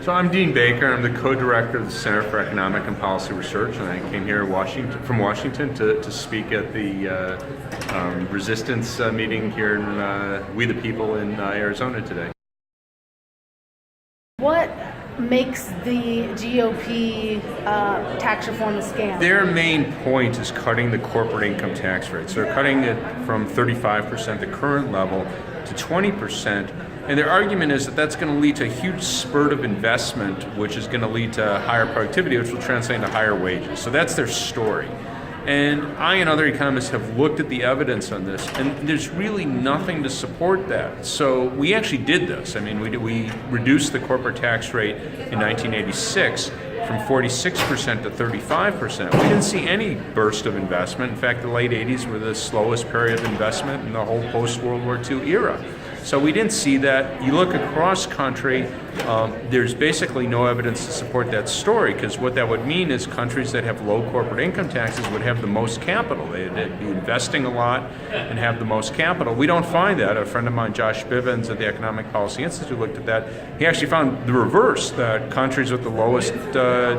So I'm Dean Baker. I'm the co-director of the Center for Economic and Policy Research, and I came here from Washington to speak at the resistance meeting here in We the People in Arizona today. What makes the GOP tax reform a scam? Their main point is cutting the corporate income tax rate. So they're cutting it from 35%, the current level, to 20%. And their argument is that that's going to lead to a huge spurt of investment, which is going to lead to higher productivity, which will translate into higher wages. So that's their story. And I and other economists have looked at the evidence on this, and there's really nothing to support that. So we actually did this. I mean, we reduced the corporate tax rate in 1986 from 46% to 35%. We didn't see any burst of investment. In fact, the late 80s were the slowest period of investment in the whole post-World War II era. So we didn't see that. You look across country, there's basically no evidence to support that story, because what that would mean is countries that have low corporate income taxes would have the most capital. They'd be investing a lot and have the most capital. We don't find that. A friend of mine, Josh Bivens at the Economic Policy Institute, looked at that. He actually found the reverse, that countries with the lowest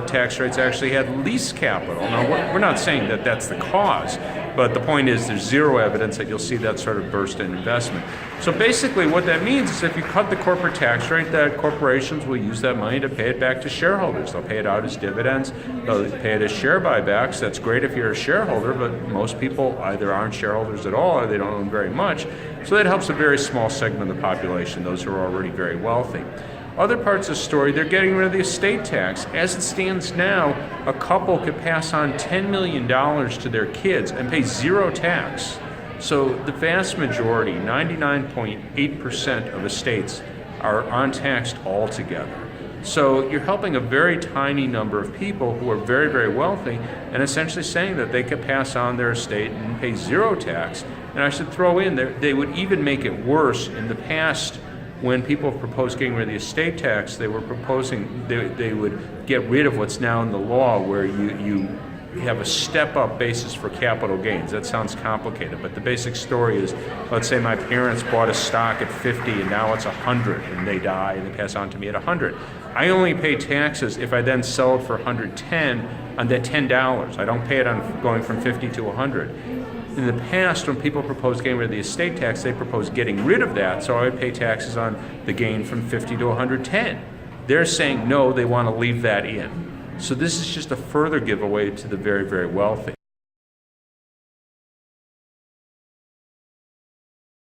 tax rates actually had least capital. Now, we're not saying that that's the cause, but the point is there's zero evidence that you'll see that sort of burst in investment. So basically what that means is if you cut the corporate tax rate, that corporations will use that money to pay it back to shareholders. They'll pay it out as dividends, they'll pay it as share buybacks. That's great if you're a shareholder, but most people either aren't shareholders at all or they don't own very much. So that helps a very small segment of the population, those who are already very wealthy. Other parts of the story, they're getting rid of the estate tax. As it stands now, a couple could pass on $10 million to their kids and pay zero tax. So the vast majority, 99.8% of estates are untaxed altogether. So you're helping a very tiny number of people who are very, very wealthy and essentially saying that they could pass on their estate and pay zero tax. And I should throw in there, they would even make it worse. In the past, when people proposed getting rid of the estate tax, they were proposing they would get rid of what's now in the law, where you have a step-up basis for capital gains. That sounds complicated, but the basic story is, let's say my parents bought a stock at 50 and now it's 100, and they die and they pass on to me at 100. I only pay taxes if I then sell it for 110 on that $10. I don't pay it on going from 50 to 100. In the past, when people proposed getting rid of the estate tax, they proposed getting rid of that, so I would pay taxes on the gain from 50 to 110. They're saying no, they want to leave that in. So this is just a further giveaway to the very, very wealthy.